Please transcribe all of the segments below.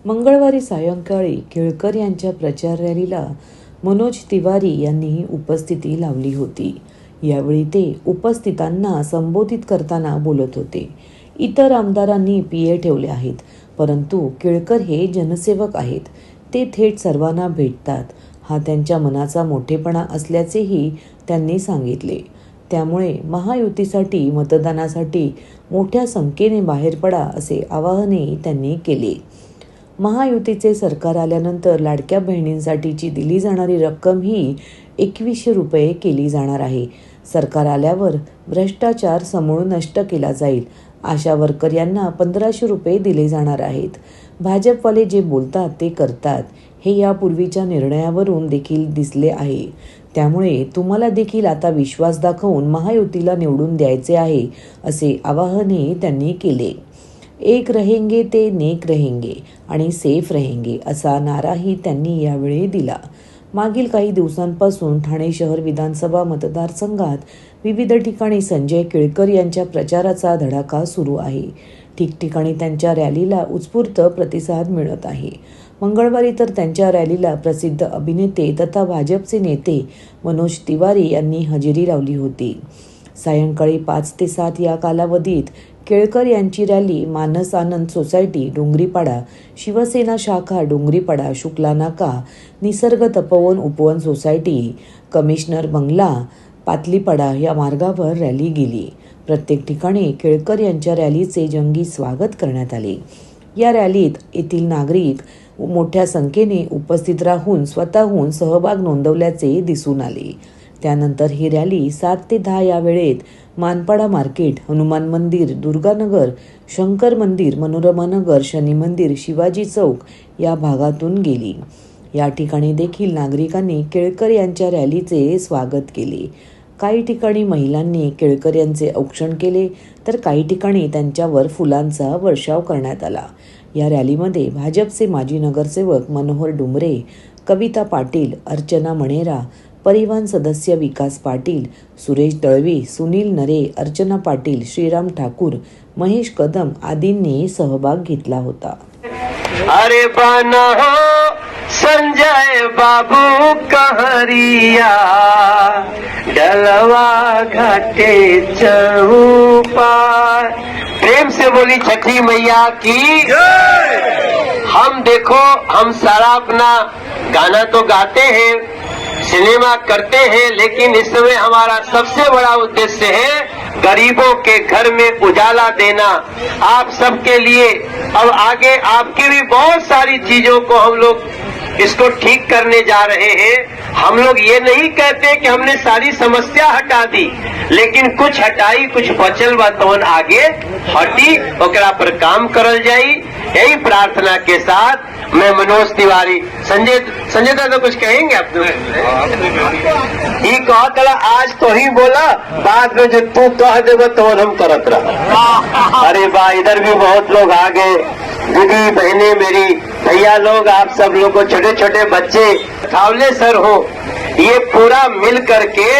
मंगळवारी सायंकाळी केळकर यांच्या प्रचार रॅलीला मनोज तिवारी यांनी उपस्थिती लावली होती। यावेळी ते उपस्थितांना संबोधित करताना बोलत होते। इतर आमदारांनी पीए ठेवले आहेत, परंतु केळकर हे जनसेवक आहेत। ते थेट सर्वांना भेटतात, हा त्यांच्या मनाचा मोठेपणा असल्याचेही त्यांनी सांगितले। त्यामुळे महायुतीसाठी मतदानासाठी मोठ्या संख्येने बाहेर पडा असे आवाहनही त्यांनी केले। महायुतीचे सरकार आल्यानंतर लाडक्या बहिणींसाठीची दिली जाणारी रक्कम ही 2100 रुपये केली जाणार आहे। सरकार आल्यावर भ्रष्टाचार समूळ नष्ट केला जाईल। आशा वर्कर यांना 1500 रुपये दिले जाणार आहेत। भाजपवाले जे बोलतात ते करतात, हे यापूर्वीच्या निर्णयावरून देखील दिसले आहे। त्यामुळे तुम्हाला देखील आता विश्वास दाखवून महायुतीला निवडून द्यायचे आहे, असे आवाहनही त्यांनी केले। एक रहेंगे ते नेक रहेंगे आणि सेफ रहेंगे असा नाराही त्यांनी यावेळी दिला। मागील काही दिवसांपासून ठाणे शहर विधानसभा मतदारसंघात विविध ठिकाणी संजय केळकर यांच्या प्रचाराचा धडाका सुरू आहे। ठिकठिकाणी त्यांच्या रॅलीला उत्स्फूर्त प्रतिसाद मिळत आहे। मंगळवारी तर त्यांच्या रॅलीला प्रसिद्ध अभिनेते तथा भाजपचे नेते मनोज तिवारी यांनी हजेरी लावली होती। सायंकाळी 5 ते 7 या कालावधीत केळकर यांची रॅली मानस आनंद सोसायटी डोंगरीपाडा, शिवसेना शाखा डोंगरीपाडा, शुक्ला नाका, निसर्ग तपोवन उपवन सोसायटी, कमिशनर बंगला, पातलीपाडा या मार्गावर रॅली गेली। प्रत्येक ठिकाणी केळकर यांच्या रॅलीचे जंगी स्वागत करण्यात आले। या रॅलीत येथील नागरिक मोठ्या संख्येने उपस्थित राहून स्वतःहून सहभाग नोंदवल्याचे दिसून आले। त्यानंतर ही रॅली 7 ते 10 या वेळेत मानपाडा मार्केट, हनुमान मंदिर, दुर्गानगर, शंकर मंदिर, मनोरमा नगर, शनी मंदिर, शिवाजी चौक या भागातून गेली। या ठिकाणी देखील नागरिकांनी केळकर यांच्या रॅलीचे स्वागत केले। काही ठिकाणी महिलांनी केळकर यांचे औक्षण केले, तर काही ठिकाणी त्यांच्यावर फुलांचा वर्षाव करण्यात आला। या रॅलीमध्ये भाजपचे माजी नगरसेवक मनोहर डुमरे, कविता पाटील, अर्चना मणेरा, परिवहन सदस्य विकास पाटील, सुरेश दळवी, सुनील नरे, अर्चना पाटील, श्रीराम ठाकूर, महेश कदम आदींनी सहभाग घेतला होता। अरे बना संजय बाबू कहरिया डलवा घाटे चौपार, प्रेम से बोली छठी मैया की जय। हम देखो, हम सारा अपना गाना तो गाते हैं, सिनेमा करते हैं, लेकिन इस समय हमारा सबसे बड़ा उद्देश्य है गरीबों के घर में उजाला देना। आप सबके लिए अब आगे आपकी भी बहुत सारी चीजों को हम लोग इसको ठीक करने जा रहे हैं। हम लोग ये नहीं कहते कि हमने सारी समस्या हटा दी, लेकिन कुछ हटाई, कुछ बचल बा तवन आगे हटी, ओकरा पर काम करल जाई। यही प्रार्थना के साथ मैं मनोज तिवारी, संजय दादा कुछ कहेंगे आप? ये कहा कला आज तो ही बोला, बाद में जो तू कह देगा तो हम करत रहा। अरे बा, इधर भी बहुत लोग आ गए, दीदी बहने मेरी, भैया लोग, आप सब लोग को, छोटे छोटे बच्चे, थावले सर हो, ये पूरा मिल करके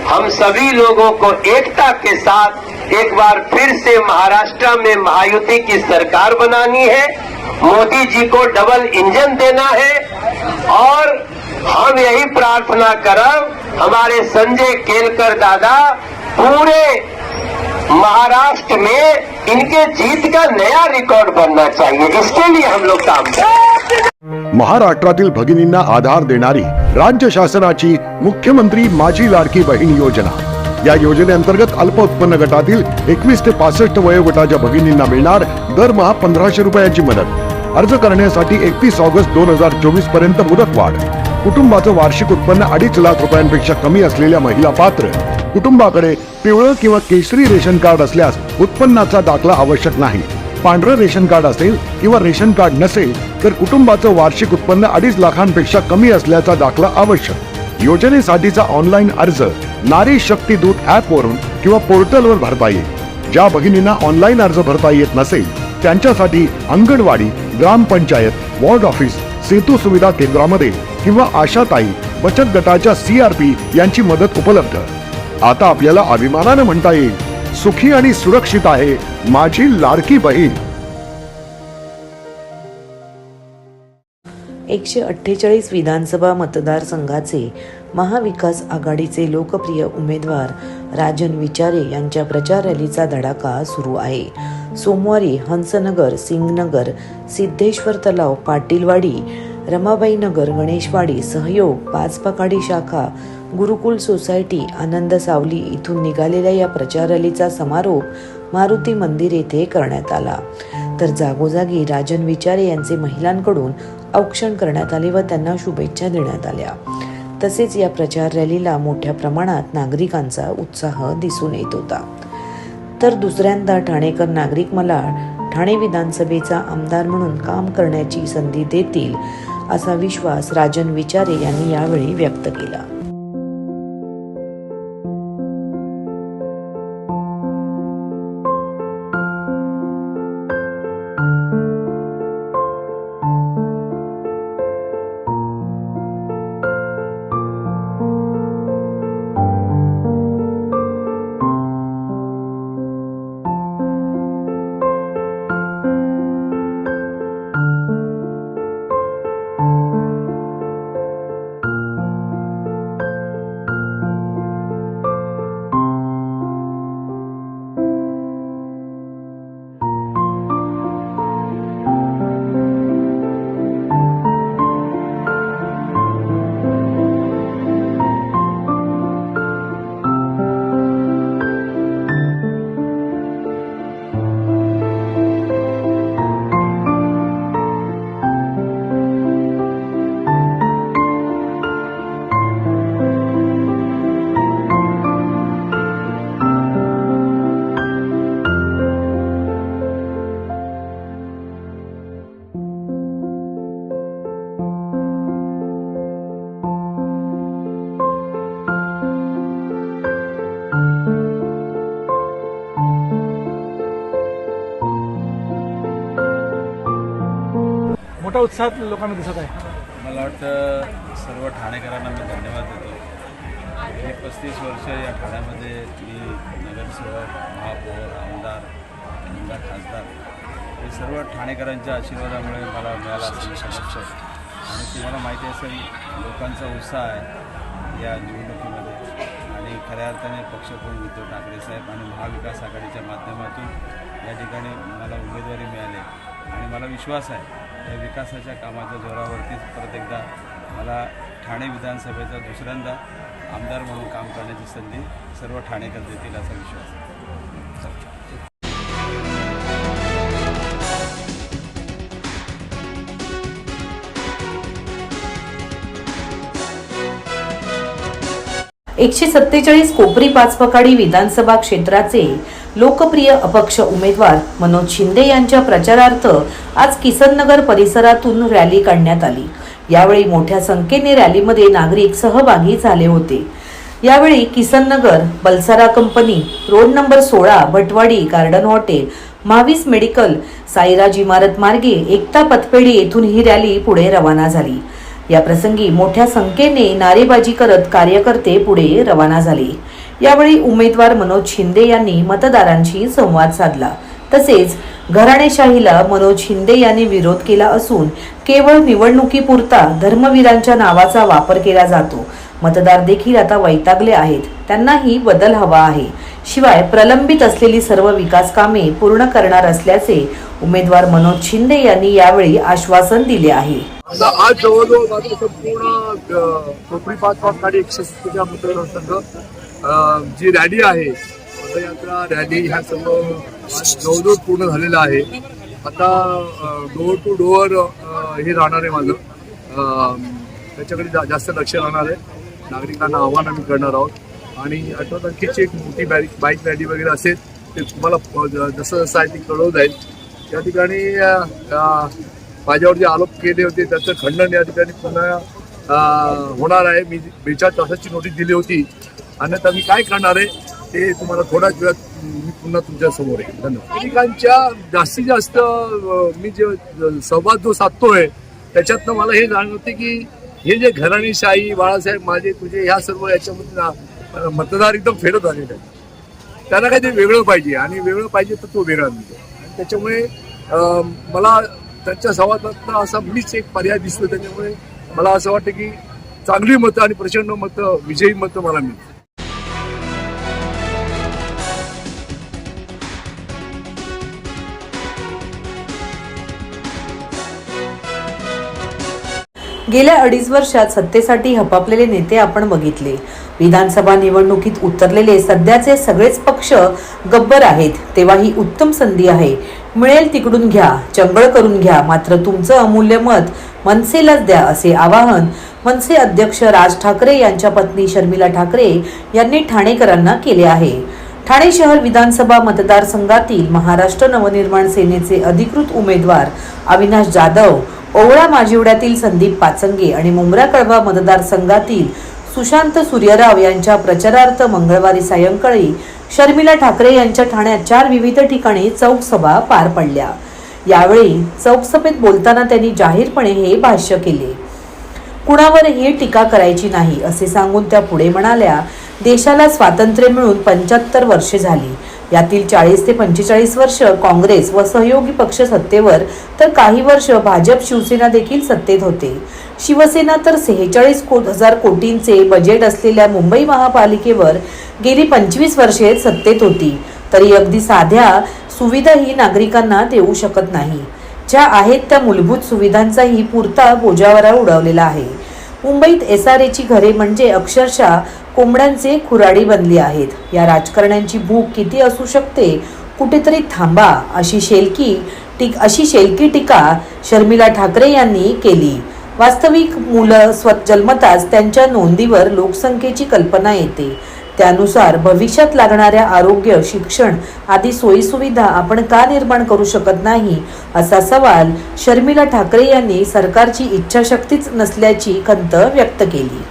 हम सभी लोगों को एकता के साथ एक बार फिर से महाराष्ट्र में महायुति की सरकार बनानी है। मोदी जी को डबल इंजन देना है और हम यही प्रार्थना करब हमारे संजय केलकर दादा पूरे महाराष्ट्र में इनके जीत का नया रिकॉर्ड बनना चाहिए, इसके लिए हम लोग काम करें। महाराष्ट्रातील भगिनींना आधार देणारी राज्य शासनाची मुख्यमंत्री माझी लाडकी बहीण योजना। या योजनेअंतर्गत अल्प उत्पन्न गटातील 21 ते 65 वयोगटाच्या भगिनींना मिळणार दरमहा 1500 रुपयांची मदत। अर्ज करण्यासाठी 31 ऑगस्ट 2024 पर्यंत मुदतवाढ। कुटुंबाचं वार्षिक उत्पन्न 2.5 लाख रुपयांपेक्षा कमी असलेल्या महिला पात्र। कुटुंबाकडे पिवळं किंवा केशरी रेशन कार्ड असल्यास उत्पन्नाचा दाखला आवश्यक नाही। पांढरं रेशन कार्ड असेल किंवा रेशन कार्ड नसेल तर कुटुंबाचं वार्षिक उत्पन्न 2.5 लाखांपेक्षा कमी असल्याचा दाखला आवश्यक। योजनेसाठीचा ऑनलाईन अर्ज नारी शक्ती दूत ॲप वरून किंवा पोर्टलवर भरता येईल। ज्या भगिनींना ऑनलाईन अर्ज भरता येत नसेल त्यांच्यासाठी अंगणवाडी, ग्रामपंचायत, वॉर्ड ऑफिस, सेतू सुविधा केंद्रामध्ये किंवा आशाताई बचत गटाच्या CRP यांची मदत उपलब्ध। आता आपल्याला अभिमानाने म्हणता येईल, सुखी आणि सुरक्षित आहे माझी लाडकी बहीण। 148 विधानसभा मतदारसंघाचे महाविकास आघाडीचे लोकप्रिय उमेदवार राजन विचारे यांच्या प्रचार रॅलीचा धडाका सुरू आहे. सोमवारी हंसनगर, सिंगनगर, सिद्धेश्वर तलाव, पाटीलवाडी, रमाबाई नगर, गणेशवाडी, सहयोग, पाचपकाडी शाखा, गुरुकुल सोसायटी, आनंद सावली इथून निघालेल्या या प्रचार रॅलीचा समारोप मारुती मंदिर येथे करण्यात आला. तर जागोजागी राजन विचारे यांचे महिलांकडून औक्षण करण्यात आले व त्यांना शुभेच्छा देण्यात आल्या. तसेच या प्रचार रॅलीला मोठ्या प्रमाणात नागरिकांचा उत्साह दिसून येत होता. तर दुसऱ्यांदा ठाणेकर नागरिक मला ठाणे विधानसभेचा आमदार म्हणून काम करण्याची संधी देतील असा विश्वास राजन विचारे यांनी यावेळी व्यक्त केला. मोठा उत्साह लोकांना दिसत आहे. मला वाटतं सर्व ठाणेकरांना मी धन्यवाद देतो. गेली 35 वर्ष या ठाण्यामध्ये मी नगरसेवक, महापौर, आमदार, खासदार हे सर्व ठाणेकरांच्या आशीर्वादामुळे मला मिळाला असेल समक्ष. आणि तुम्हाला माहिती असेल लोकांचा उत्साह आहे या निवडणुकीमध्ये. आणि खऱ्या अर्थाने पक्षप्रमुख उद्धव ठाकरे साहेब आणि महाविकास आघाडीच्या माध्यमातून या ठिकाणी मला उमेदवारी मिळाली आणि मला विश्वास आहे या विकासाच्या कामाच्या जोरावरतीच परत एकदा मला ठाणे विधानसभेचा दुसऱ्यांदा आमदार म्हणून काम करण्याची संधी सर्व ठाणेकर देतील असा विश्वास आहे. एकशे 147 कोपरी पाचपकाडी विधानसभा क्षेत्राचे लोकप्रिय अपक्ष उमेदवार मनोज शिंदे यांच्या प्रचारार्थ आज किसननगर परिसरातून रॅली काढण्यात आली. यावेळी मोठ्या संख्येने रॅलीमध्ये नागरिक सहभागी झाले होते. यावेळी Kisannagar, Balsara company, road number 16, Bhatwadi, garden hotel, Mahavir medical, Sairaj इमारत मार्गे एकता पतपेढी येथून ही रॅली पुढे रवाना झाली. या प्रसंगी मोठ्या संख्येने नारेबाजी करत कार्यकर्ते पुढे रवाना झाले. यावेळी उमेदवार मनोज शिंदे यांनी मतदारांशी संवाद साधला. तसेच घराणेशाहीला मनोज शिंदे यांनी विरोध केला असून केवळ निवडणुकीपुरता धर्मवीरांच्या नावाचा वापर केला जातो. मतदार देखील आता वैतागले आहेत, त्यांनाही बदल हवा आहे. शिवाय प्रलंबित असलेली सर्व विकास कामे पूर्ण करणार असल्याचे उमेदवार मनोज शिंदे यांनी यावेळी आश्वासन दिले आहे. आज जवळजवळ माझं संपूर्ण कोपरी पाचपकाडी 147 मतदारसंघ जी रॅली आहे, पदयात्रा रॅली ह्या सर्व जवळजवळ पूर्ण झालेलं आहे. आता डोअर टू डोअर हे राहणार आहे माझं, त्याच्याकडे जास्त लक्ष राहणार आहे. नागरिकांना आव्हान आम्ही करणार आहोत आणि 18 तारखेची एक मोठी बाईक रॅली वगैरे असेल ते तुम्हाला जसं जसं आहे ती कळवलं जाईल. या ठिकाणी माझ्यावर जे आरोप केले होते त्याचं खंडन या ठिकाणी पुन्हा होणार आहे. मी 42 तासाची नोटीस दिली होती, अन्यथा मी काय करणार आहे ते तुम्हाला थोड्याच वेळात मी पुन्हा तुमच्या समोर आहे. धन्यवाद. नागरिकांच्या जास्तीत जास्त मी जे संवाद जो साधतोय त्याच्यातनं मला हे जाणवते की हे जे घराणेशाही, बाळासाहेब माझे तुझे ह्या सर्व याच्यामध्ये मतदार एकदम फेरत आलेले आहेत. त्यांना काहीतरी वेगळं पाहिजे आणि वेगळं पाहिजे तर तो वेगळा मिळतो. त्याच्यामुळे मला त्यांच्या संवादातनं असा मीच एक पर्याय दिसतो. त्याच्यामुळे मला असं वाटतं की चांगली मतं आणि प्रचंड मतं, विजयी मतं मला मिळतात. गेल्या 2.5 वर्षात सत्तेसाठी हपापलेले नेते आपण बघितले. विधानसभा निवडणुकीत उतरलेले सध्याचे सगळेच पक्ष गब्बर आहेत. तेव्हा ही उत्तम संधी आहे. मिळेल तिकडून घ्या, चंगळ करून घ्या, मात्र तुमचं अमूल्य मत मनसेलाच द्या, असे आवाहन मनसे अध्यक्ष राज ठाकरे यांच्या पत्नी शर्मिला ठाकरे यांनी ठाणेकरांना केले आहे. ठाणे शहर विधानसभा मतदारसंघातील महाराष्ट्र नवनिर्माण सेनेचे अधिकृत उमेदवार अविनाश जाधव, ओवळा माजिवड्यातील संदीप पाचंगे आणि मुंब्रा कळवा मतदारसंघातील सुशांत सूर्यराव यांच्या प्रचारार्थ मंगळवारी सायंकाळी शर्मिला ठाकरे यांच्या ठाण्यात 4 विविध ठिकाणी चौक सभा पार पडल्या. यावेळी चौक सभेत बोलताना त्यांनी जाहीरपणे हे भाष्य केले. कुणावरही टीका करायची नाही असे सांगून त्या पुढे म्हणाल्या, देशाला स्वातंत्र्य मिळून 75 वर्षे झाली. यातील 40 ते 45 वर्ष काँग्रेस व सहयोगी पक्ष सत्तेवर, तर काही वर्ष भाजप शिवसेना देखील सत्तेत होते. शिवसेना तर 46,000 कोटींचे बजेट असलेल्या मुंबई महापालिकेवर गेली 25 वर्षे सत्तेत होती. तरी अगदी साध्या सुविधाही नागरिकांना देऊ शकत नाही. ज्या आहेत त्या मूलभूत सुविधांचाही पुरता बोजावरा उडवलेला आहे. मुंबईत SRAची घरे म्हणजे अक्षरशः कोंबड्यांचे खुराडी बनली आहेत. या राजकारण्यांची भूक किती असू शकते, कुठेतरी थांबा, अशी शेलकी टीका शर्मिला ठाकरे यांनी केली. वास्तविक मुलं जन्मताच त्यांच्या नोंदीवर लोकसंख्येची कल्पना येते. त्यानुसार भविष्यात लागणाऱ्या आरोग्य, शिक्षण आदी सोयीसुविधा आपण का निर्माण करू शकत नाही, असा सवाल शर्मिला ठाकरे यांनी सरकारची इच्छाशक्तीच नसल्याची खंत व्यक्त केली.